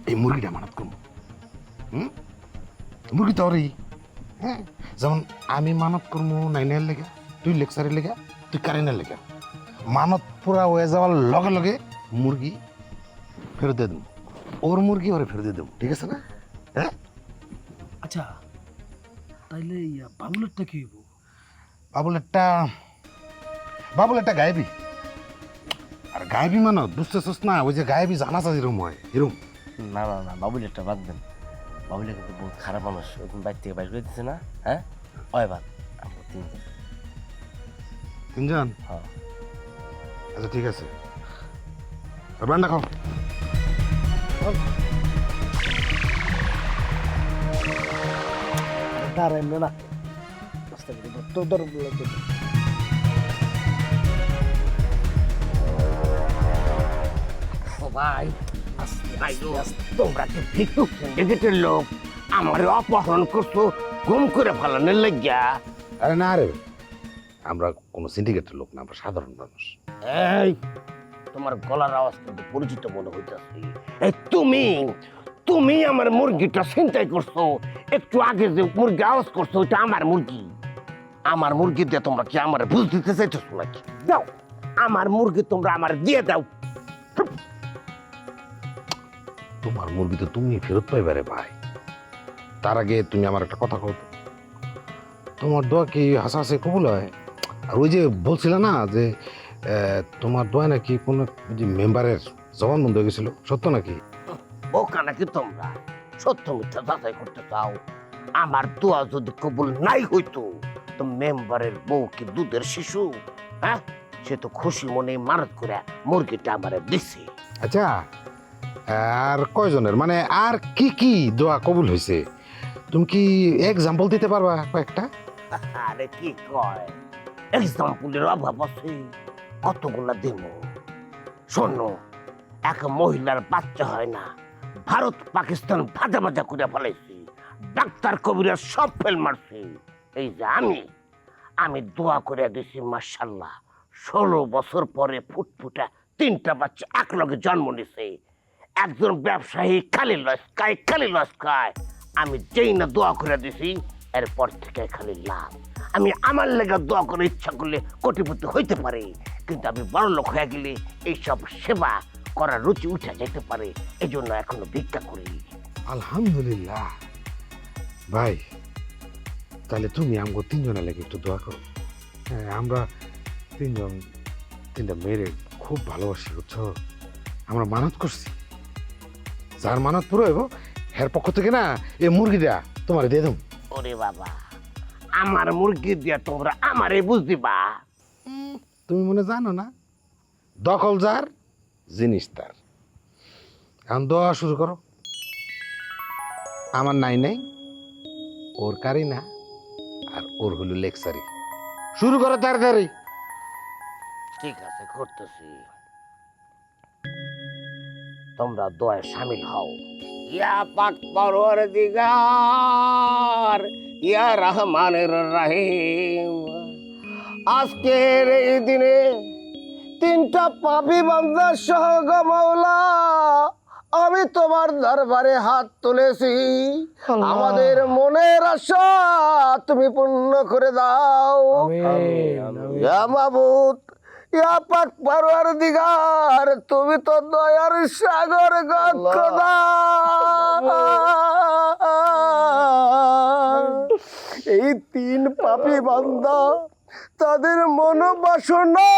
এই মুরগিটা মানত করবো। মুরগি তো ওরই, হ্যাঁ, যেমন আমি মানত করবো নাইনের লেগে, তুই লেকচারের লেগে, তুই কারিনের লেগে। মানত পুরা হয়ে যাওয়ার লগে লগে মুরগি ফেরত দিয়ে দেবো, ওর মুরগি ওরে ফেরত দিয়ে দেবো, ঠিক আছে না? হ্যাঁ। আচ্ছা তাইলে বাবুলেরটা কি হইব? বাবুলেরটা গায়েবি। আর গায়েবি মানত বুঝতেছিস না, ওই যে গায়েবি জানা যায় এরম হয়, এরম। না না না, বাবুলেরটা বাদ দেন। বাবুলের কিন্তু বহুত খারাপ মানুষ, ওরকম বাইর থেকে বাইর করে দিচ্ছে না। হ্যাঁ, ওই বাদ। আমরা তিনজন। তিনজন? হ্যাঁ। আচ্ছা ঠিক আছে, রান্না খাও। দাঁড়াই না, তোর ধর ভাই তোমরা কি ভিক্ষুক সিন্ডিকেটের লোক? আমার অপহরণ করছো গুম করে ফেলানোর লাগিয়া? আরে না রে, আমরা কোনো সিন্ডিকেটের লোক না, আমরা সাধারণ মানুষ। এই তোমার গলার আওয়াজ কিন্তু পরিচিত মনে হইতেছে। এই তুমি আমার মুরগিটা ছিনতাই করছো। একটু আগে যে মুরগি আওয়াজ করছো ওইটা আমার মুরগি। আমার মুরগি দিয়ে তোমরা কি আমার বুঝ দিতে চাইতেছো নাকি? দাও আমার মুরগি, তোমরা আমার দিয়ে দাও। তোমার মুরগি তো তুমি ফেরত পাইবে রে ভাই। তার আগে তুমি আমার একটা কথা কও তো, তোমার দোয়া কি হাসা হাসি কবুল হয়? আর ওই যে বলছিলে না যে তোমার দোয়া নাকি কোনো যে মেম্বারের জবান বন্ধ হয়ে গেছিল, সত্য নাকি? বোকা নাকি তোমরা? সত্য মিথ্যা যাচাই করতে চাও? আমার দোয়া যদি কবুল নাই হইতো তো মেম্বারের বউ কি দুধের শিশু? হ্যাঁ, সে তো খুশি মনে মানত করে মুরগিটা আমারে দিছে। আচ্ছা, আর কয়জনের, মানে আর কি কি দোয়া কবুল হয়েছে তুমি কি এক্সাম্পল দিতে পারবা কয়েকটা? আরে কি কয়, এক্সাম্পলের অভাব আছে, কতগুলা দেব। শোনো, এক মহিলার বাচ্চা হয় না, ভারত পাকিস্তান ভাজা ভাজা করে ফেলাইছি, ডাক্তার কবিরা সব ফেল মারছি। এই যে আমি দোয়া করে দিছি, মাশাআল্লাহ 16 বছর পরে ফুটফুটা 3টা বাচ্চা একলগে জন্ম নিছে। একজন ব্যবসায়ী খালি লস খায়। আমি যেই না দোয়া করে দিছি এরপর থেকে খালি লাভ। আমি আমার লেগে দোয়া করে ইচ্ছা করলে কোটিপতি হইতে পারে, কিন্তু আমি বড় লোক হয়ে গেলে এইসব সেবা করার রুচি উঠে যেতে পারে। এই জন্য এখনো ভিক্ষা করি। আলহামদুলিল্লাহ ভাই, তাহলে তুমি আমাকে তিনজনের লেগে একটু দোয়া করো। হ্যাঁ, আমরা তিনটা মেয়েরে খুব ভালোবাসি, বুঝছো? আমরা মানত করছি, যার মানত পুরো হইব এর পক্ষ থেকে না এই মুরগিটা তোমার দিয়ে দেব। ওরে বাবা, আমার মুরগি দিয়ে তোমরা আমারে বুঝ দিবা? তুমি মনে জানো না, দখল যার জিনিস তার। এখন দোয়া শুরু করো। আমার নাই নাই, ওর কারি না, আর ওর হলো লেকচারি। শুরু করো তাড়াতাড়ি। ঠিক আছে, করতেছি। তোমরা দোয়ায় শামিল হও। ইয়া পাক পরওয়ারদিগার, ইয়া রহমানের রহিম, আজকের এই দিনে 3টা পাপী বান্দা সহ গো মাওলা আমি তোমার দরবারে হাত তুলেছি। আমাদের মনের আশা তুমি পূর্ণ করে দাও। ইয়া মাবুদ, ইয়া পাক পরওয়ারদিগার, তুমি তো দয়ার সাগর গো খোদা। এই 3 পাপী বান্দা তাদের মনোবাসনা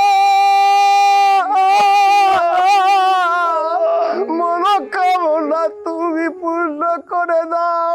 মনোকামনা তুমি পূর্ণ করে দাও।